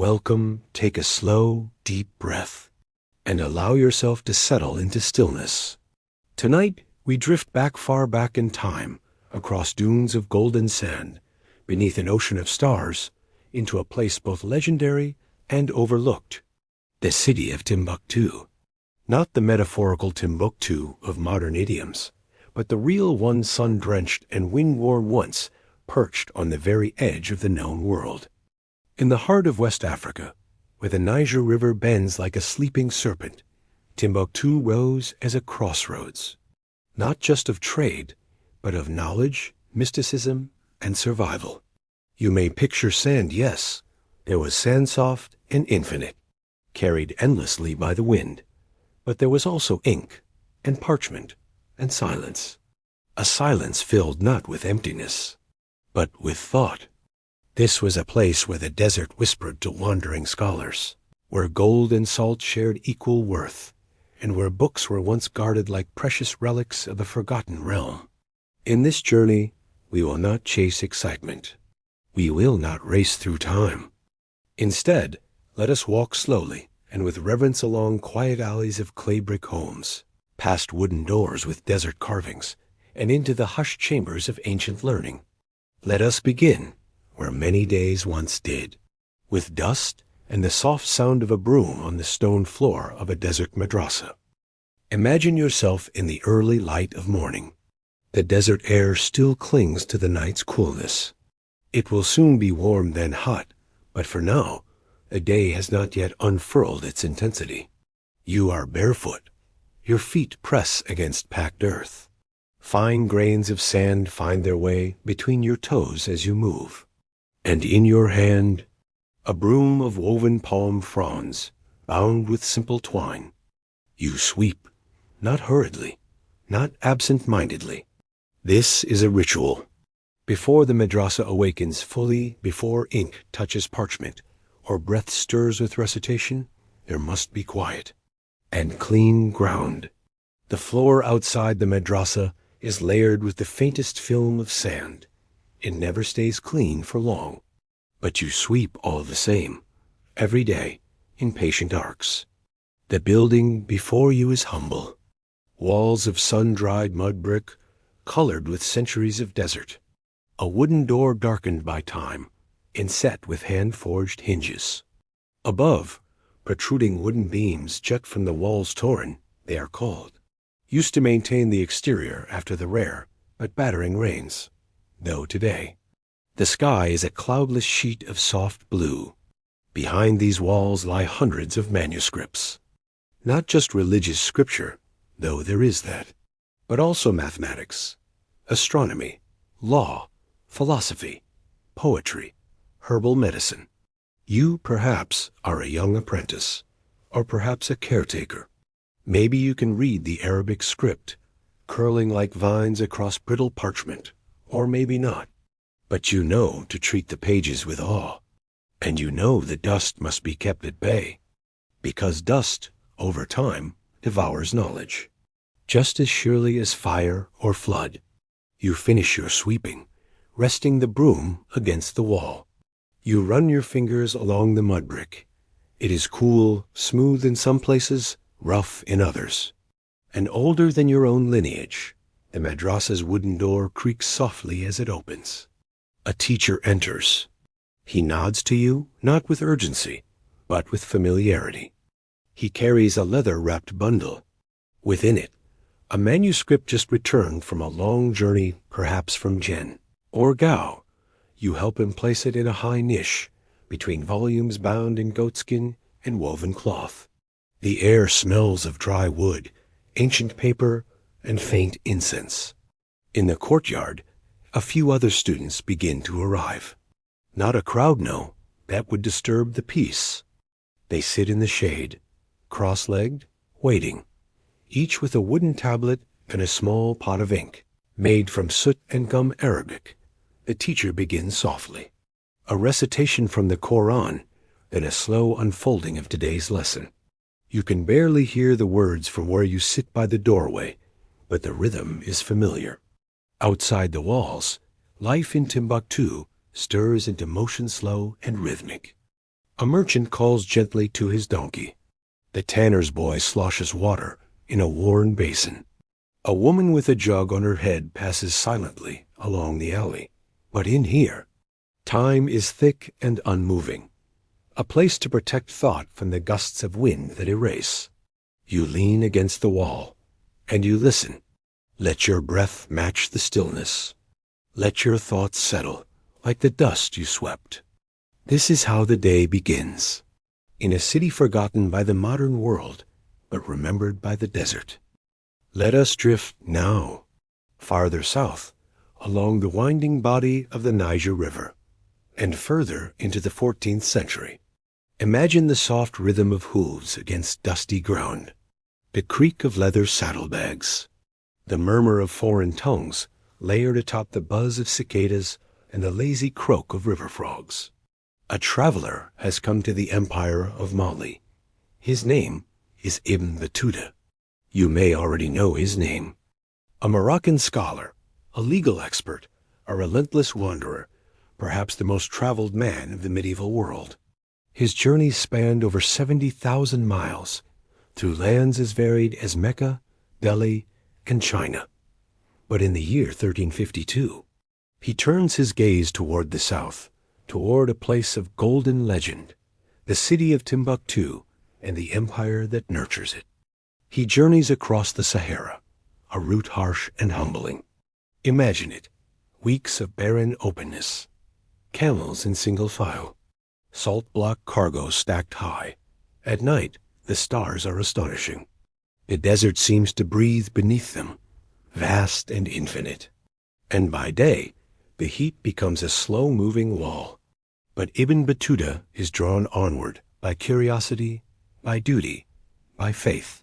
Welcome, take a slow, deep breath, and allow yourself to settle into stillness. Tonight, we drift far back in time, across dunes of golden sand, beneath an ocean of stars, into a place both legendary and overlooked, the city of Timbuktu. Not the metaphorical Timbuktu of modern idioms, but the real one sun-drenched and wind-worn once perched on the very edge of the known world. In the heart of West Africa, where the Niger River bends like a sleeping serpent, Timbuktu rose as a crossroads, not just of trade, but of knowledge, mysticism, and survival. You may picture sand, yes. There was sand soft and infinite, carried endlessly by the wind. But there was also ink, and parchment, and silence. A silence filled not with emptiness, but with thought. This was a place where the desert whispered to wandering scholars, where gold and salt shared equal worth, and where books were once guarded like precious relics of a forgotten realm. In this journey, we will not chase excitement. We will not race through time. Instead, let us walk slowly and with reverence along quiet alleys of clay brick homes, past wooden doors with desert carvings, and into the hushed chambers of ancient learning. Let us begin where many days once did, with dust and the soft sound of a broom on the stone floor of a desert madrasa. Imagine yourself in the early light of morning. The desert air still clings to the night's coolness. It will soon be warm, then hot, but for now, the day has not yet unfurled its intensity. You are barefoot. Your feet press against packed earth. Fine grains of sand find their way between your toes as you move. And in your hand, a broom of woven palm fronds, bound with simple twine. You sweep, not hurriedly, not absent-mindedly. This is a ritual. Before the madrasa awakens fully, before ink touches parchment, or breath stirs with recitation, there must be quiet and clean ground. The floor outside the madrasa is layered with the faintest film of sand. It never stays clean for long, but you sweep all the same, every day, in patient arcs. The building before you is humble. Walls of sun-dried mud brick, colored with centuries of desert. A wooden door darkened by time, inset with hand-forged hinges. Above, protruding wooden beams jut from the walls torn, they are called, used to maintain the exterior after the rare but battering rains. Though today, the sky is a cloudless sheet of soft blue. Behind these walls lie hundreds of manuscripts. Not just religious scripture, though there is that, but also mathematics, astronomy, law, philosophy, poetry, herbal medicine. You, perhaps, are a young apprentice, or perhaps a caretaker. Maybe you can read the Arabic script, curling like vines across brittle parchment, or maybe not. But you know to treat the pages with awe, and you know the dust must be kept at bay, because dust, over time, devours knowledge. Just as surely as fire or flood, you finish your sweeping, resting the broom against the wall. You run your fingers along the mud brick. It is cool, smooth in some places, rough in others. And older than your own lineage, the madrasa's wooden door creaks softly as it opens. A teacher enters. He nods to you, not with urgency, but with familiarity. He carries a leather-wrapped bundle. Within it, a manuscript just returned from a long journey, perhaps from Jen or Gao. You help him place it in a high niche, between volumes bound in goatskin and woven cloth. The air smells of dry wood, ancient paper, and faint incense. In the courtyard, a few other students begin to arrive. Not a crowd, no. That would disturb the peace. They sit in the shade, cross-legged, waiting, each with a wooden tablet and a small pot of ink, made from soot and gum Arabic. The teacher begins softly. A recitation from the Quran, then a slow unfolding of today's lesson. You can barely hear the words from where you sit by the doorway, but the rhythm is familiar. Outside the walls, life in Timbuktu stirs into motion slow and rhythmic. A merchant calls gently to his donkey. The tanner's boy sloshes water in a worn basin. A woman with a jug on her head passes silently along the alley. But in here, time is thick and unmoving, a place to protect thought from the gusts of wind that erase. You lean against the wall, and you listen. Let your breath match the stillness. Let your thoughts settle like the dust you swept. This is how the day begins, in a city forgotten by the modern world, but remembered by the desert. Let us drift now, farther south, along the winding body of the Niger River, and further into the 14th century. Imagine the soft rhythm of hooves against dusty ground, the creak of leather saddlebags, the murmur of foreign tongues layered atop the buzz of cicadas and the lazy croak of river frogs. A traveler has come to the empire of Mali. His name is Ibn Battuta. You may already know his name. A Moroccan scholar, a legal expert, a relentless wanderer, perhaps the most traveled man of the medieval world. His journeys spanned over 70,000 miles, through lands as varied as Mecca, Delhi, and China. But in the year 1352, he turns his gaze toward the south, toward a place of golden legend, the city of Timbuktu and the empire that nurtures it. He journeys across the Sahara, a route harsh and humbling. Imagine it, weeks of barren openness, camels in single file, salt block cargo stacked high. At night, the stars are astonishing. The desert seems to breathe beneath them, vast and infinite. And by day, the heat becomes a slow-moving wall. But Ibn Battuta is drawn onward by curiosity, by duty, by faith,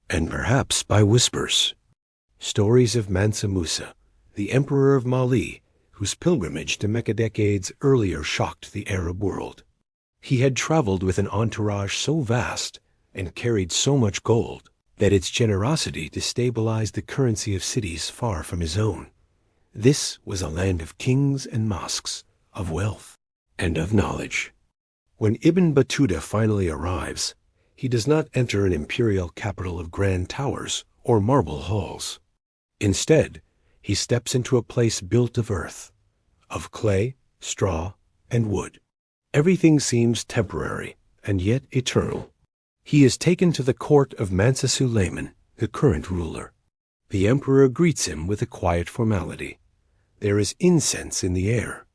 and perhaps by whispers. Stories of Mansa Musa, the emperor of Mali, whose pilgrimage to Mecca decades earlier shocked the Arab world. He had traveled with an entourage so vast and carried so much gold that its generosity destabilized the currency of cities far from his own. This was a land of kings and mosques, of wealth, and of knowledge. When Ibn Battuta finally arrives, he does not enter an imperial capital of grand towers or marble halls. Instead, he steps into a place built of earth, of clay, straw, and wood. Everything seems temporary and yet eternal. He is taken to the court of Mansa Suleiman, the current ruler. The emperor greets him with a quiet formality. There is incense in the air,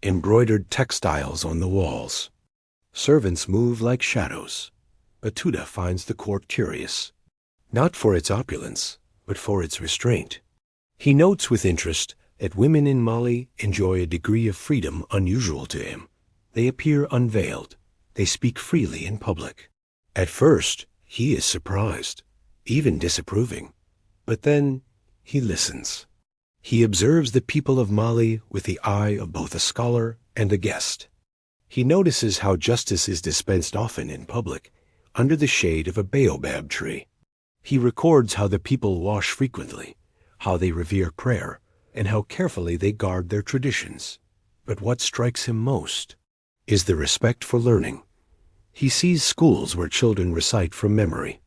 embroidered textiles on the walls. Servants move like shadows. Battuta finds the court curious, not for its opulence, but for its restraint. He notes with interest that women in Mali enjoy a degree of freedom unusual to him. They appear unveiled. They speak freely in public. At first, he is surprised, even disapproving. But then, he listens. He observes the people of Mali with the eye of both a scholar and a guest. He notices how justice is dispensed often in public, under the shade of a baobab tree. He records how the people wash frequently, how they revere prayer, and how carefully they guard their traditions. But what strikes him most is the respect for learning. He sees schools where children recite from memory.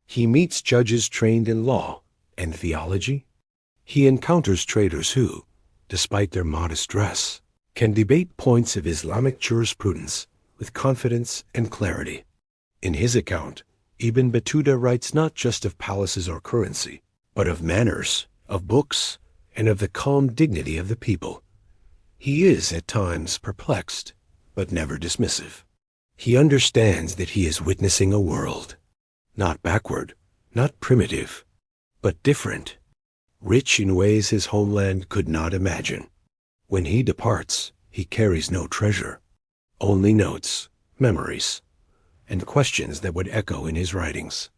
He meets judges trained in law and theology. He encounters traders who, despite their modest dress, can debate points of Islamic jurisprudence with confidence and clarity. In his account, Ibn Battuta writes not just of palaces or currency, but of manners, of books, and of the calm dignity of the people. He is at times perplexed, but never dismissive. He understands that he is witnessing a world, not backward, not primitive, but different, rich in ways his homeland could not imagine. When he departs, he carries no treasure, only notes, memories, and questions that would echo in his writings.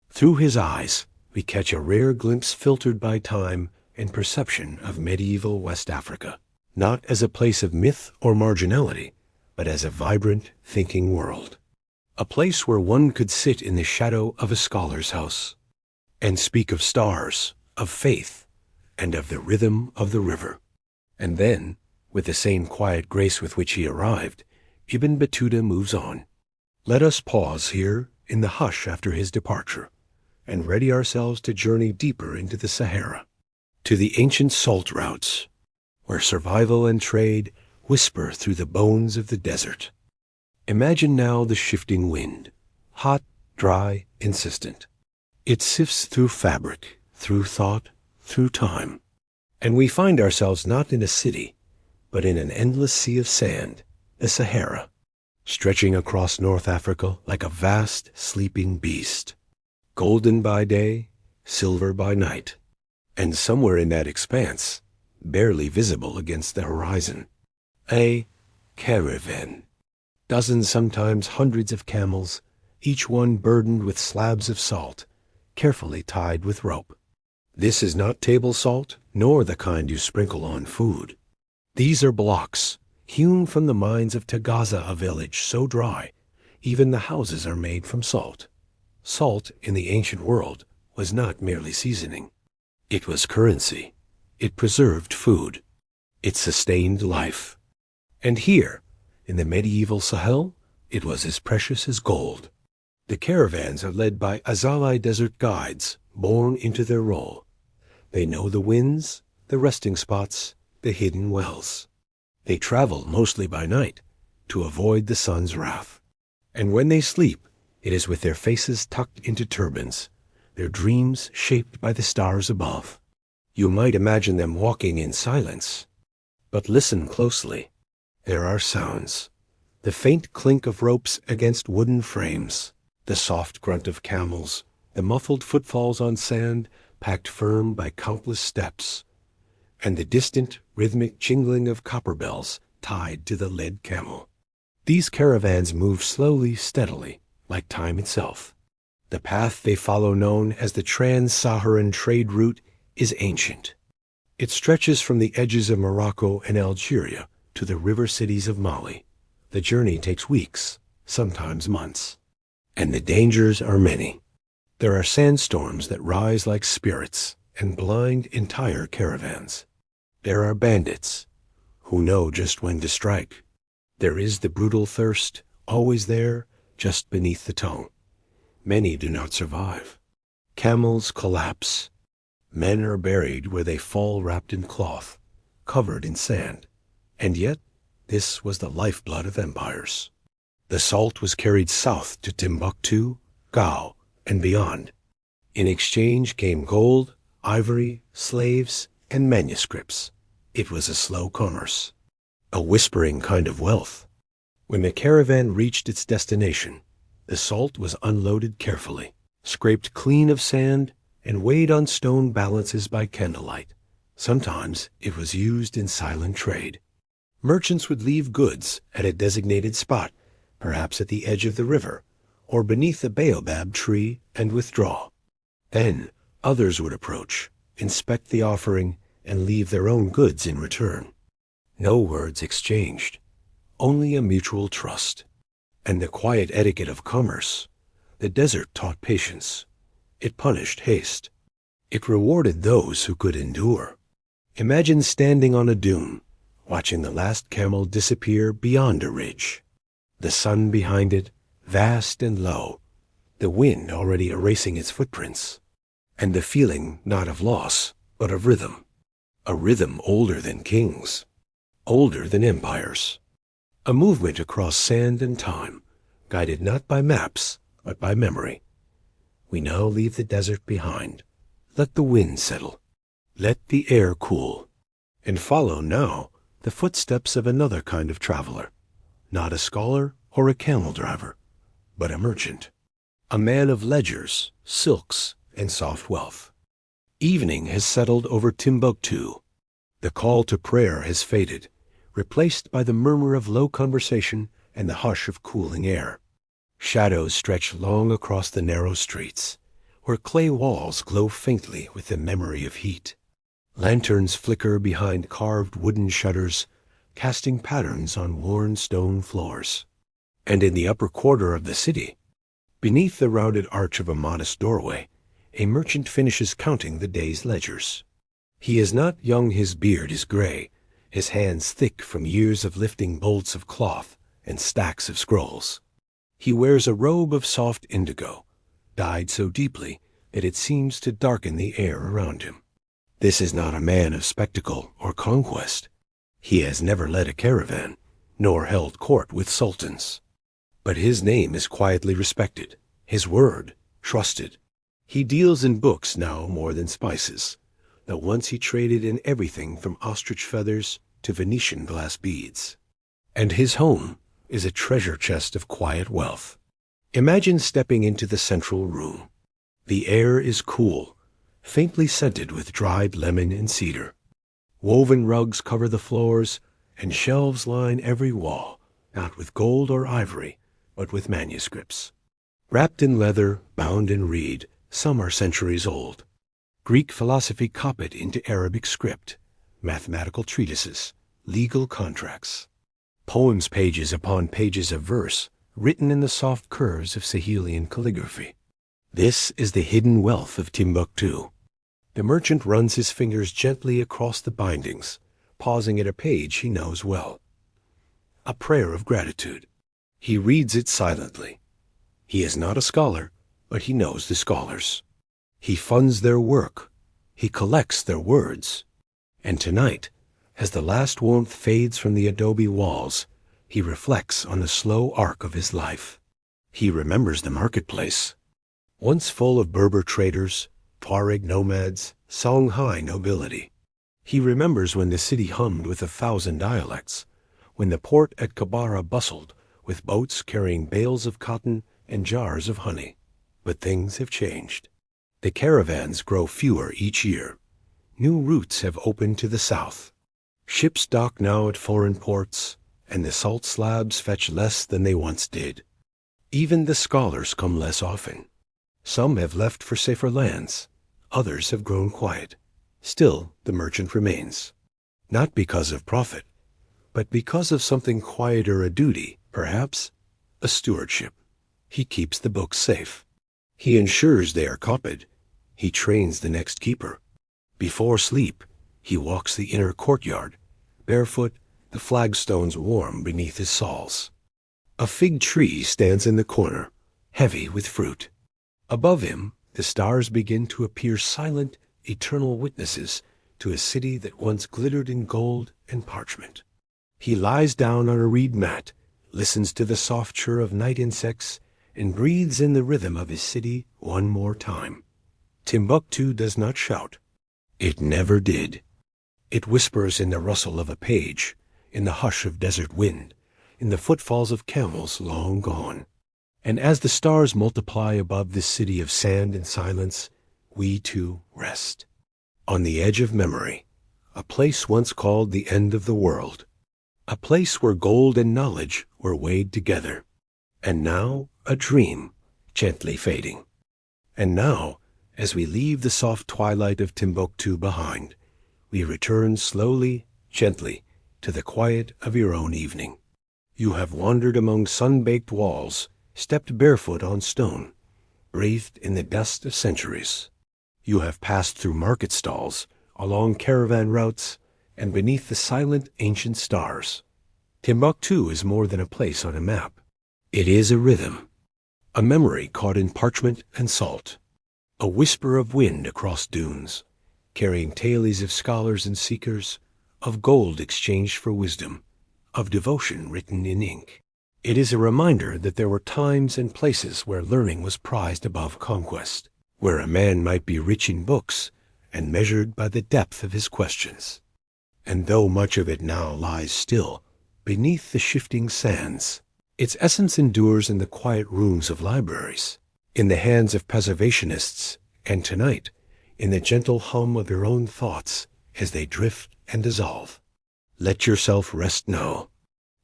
Through his eyes, we catch a rare glimpse filtered by time and perception of medieval West Africa, not as a place of myth or marginality, but as a vibrant, thinking world. A place where one could sit in the shadow of a scholar's house and speak of stars, of faith, and of the rhythm of the river. And then, with the same quiet grace with which he arrived, Ibn Battuta moves on, Let us pause here in the hush after his departure, and ready ourselves to journey deeper into the Sahara, to the ancient salt routes, where survival and trade whisper through the bones of the desert. Imagine now the shifting wind, hot, dry, insistent. It sifts through fabric, through thought, through time, and we find ourselves not in a city, but in an endless sea of sand, the Sahara, stretching across North Africa like a vast, sleeping beast, golden by day, silver by night, and somewhere in that expanse, barely visible against the horizon, a caravan. Dozens, sometimes hundreds of camels, each one burdened with slabs of salt, carefully tied with rope. This is not table salt, nor the kind you sprinkle on food. These are blocks, hewn from the mines of Tagaza, a village so dry, even the houses are made from salt. Salt, in the ancient world, was not merely seasoning. It was currency. It preserved food. It sustained life. And here, in the medieval Sahel, it was as precious as gold. The caravans are led by Azali desert guides, born into their role. They know the winds, the resting spots, the hidden wells. They travel mostly by night to avoid the sun's wrath. And when they sleep, it is with their faces tucked into turbans, their dreams shaped by the stars above. You might imagine them walking in silence, but listen closely. There are sounds. The faint clink of ropes against wooden frames, the soft grunt of camels, the muffled footfalls on sand packed firm by countless steps, and the distant, rhythmic jingling of copper bells tied to the led camel. These caravans move slowly, steadily, like time itself. The path they follow, known as the Trans-Saharan trade route, is ancient. It stretches from the edges of Morocco and Algeria to the river cities of Mali. The journey takes weeks, sometimes months. And the dangers are many. There are sandstorms that rise like spirits and blind entire caravans. There are bandits who know just when to strike. There is the brutal thirst, always there, just beneath the tongue. Many do not survive. Camels collapse. Men are buried where they fall wrapped in cloth, covered in sand. And yet, this was the lifeblood of empires. The salt was carried south to Timbuktu, Gao, and beyond. In exchange came gold, ivory, slaves, and manuscripts. It was a slow commerce, a whispering kind of wealth. When the caravan reached its destination, the salt was unloaded carefully, scraped clean of sand, and weighed on stone balances by candlelight. Sometimes it was used in silent trade. Merchants would leave goods at a designated spot, perhaps at the edge of the river, or beneath a baobab tree, and withdraw. Then others would approach, inspect the offering, and leave their own goods in return. No words exchanged, only a mutual trust. And the quiet etiquette of commerce. The desert taught patience. It punished haste. It rewarded those who could endure. Imagine standing on a dune, watching the last camel disappear beyond a ridge. The sun behind it, vast and low, the wind already erasing its footprints, and the feeling not of loss, but of rhythm. A rhythm older than kings, older than empires. A movement across sand and time, guided not by maps, but by memory. We now leave the desert behind. Let the wind settle. Let the air cool. And follow now the footsteps of another kind of traveler. Not a scholar or a camel driver, but a merchant. A man of ledgers, silks, and soft wealth. Evening has settled over Timbuktu. The call to prayer has faded, replaced by the murmur of low conversation and the hush of cooling air. Shadows stretch long across the narrow streets, where clay walls glow faintly with the memory of heat. Lanterns flicker behind carved wooden shutters, casting patterns on worn stone floors. And in the upper quarter of the city, beneath the rounded arch of a modest doorway, a merchant finishes counting the day's ledgers. He is not young, his beard is gray, his hands thick from years of lifting bolts of cloth and stacks of scrolls. He wears a robe of soft indigo, dyed so deeply that it seems to darken the air around him. This is not a man of spectacle or conquest. He has never led a caravan, nor held court with sultans. But his name is quietly respected, his word trusted. He deals in books now more than spices, though once he traded in everything from ostrich feathers to Venetian glass beads. And his home is a treasure chest of quiet wealth. Imagine stepping into the central room. The air is cool, faintly scented with dried lemon and cedar. Woven rugs cover the floors, and shelves line every wall, not with gold or ivory, but with manuscripts. Wrapped in leather, bound in reed, some are centuries old. Greek philosophy copied into Arabic script, mathematical treatises, legal contracts. Poems pages upon pages of verse, written in the soft curves of Sahelian calligraphy. This is the hidden wealth of Timbuktu. The merchant runs his fingers gently across the bindings, pausing at a page he knows well. A prayer of gratitude. He reads it silently. He is not a scholar, but he knows the scholars. He funds their work. He collects their words. And tonight, as the last warmth fades from the adobe walls, he reflects on the slow arc of his life. He remembers the marketplace, once full of Berber traders, Tuareg nomads, Songhai nobility. He remembers when the city hummed with 1,000 dialects, when the port at Kabara bustled with boats carrying bales of cotton and jars of honey. But things have changed. The caravans grow fewer each year. New routes have opened to the south. Ships dock now at foreign ports, and the salt slabs fetch less than they once did. Even the scholars come less often. Some have left for safer lands. Others have grown quiet. Still, the merchant remains. Not because of profit, but because of something quieter, a duty, perhaps, a stewardship. He keeps the books safe. He ensures they are copied. He trains the next keeper. Before sleep, he walks the inner courtyard, barefoot, the flagstones warm beneath his soles. A fig tree stands in the corner, heavy with fruit. Above him, the stars begin to appear silent, eternal witnesses to a city that once glittered in gold and parchment. He lies down on a reed mat, listens to the soft chirr of night insects, and breathes in the rhythm of his city one more time. Timbuktu does not shout. It never did. It whispers in the rustle of a page, in the hush of desert wind, in the footfalls of camels long gone. And as the stars multiply above this city of sand and silence, we too rest. On the edge of memory, a place once called the end of the world. A place where gold and knowledge were weighed together. And now a dream, gently fading. And now, as we leave the soft twilight of Timbuktu behind, we return slowly, gently, to the quiet of your own evening. You have wandered among sun-baked walls, stepped barefoot on stone, breathed in the dust of centuries. You have passed through market stalls, along caravan routes, and beneath the silent ancient stars. Timbuktu is more than a place on a map. It is a rhythm, a memory caught in parchment and salt, a whisper of wind across dunes, carrying tales of scholars and seekers, of gold exchanged for wisdom, of devotion written in ink. It is a reminder that there were times and places where learning was prized above conquest, where a man might be rich in books and measured by the depth of his questions. And though much of it now lies still, beneath the shifting sands, its essence endures in the quiet rooms of libraries, in the hands of preservationists, and tonight, in the gentle hum of your own thoughts as they drift and dissolve. Let yourself rest now.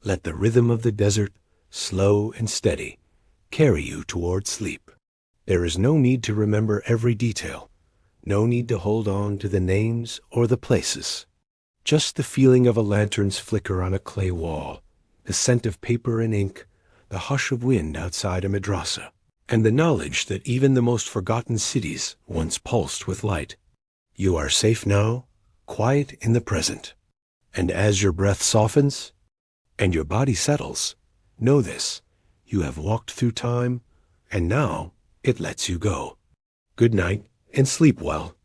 Let the rhythm of the desert, slow and steady, carry you toward sleep. There is no need to remember every detail, no need to hold on to the names or the places. Just the feeling of a lantern's flicker on a clay wall, the scent of paper and ink, the hush of wind outside a madrasa, and the knowledge that even the most forgotten cities once pulsed with light. You are safe now, quiet in the present. And as your breath softens and your body settles, know this: You have walked through time, and now it lets you go. Good night, and sleep well.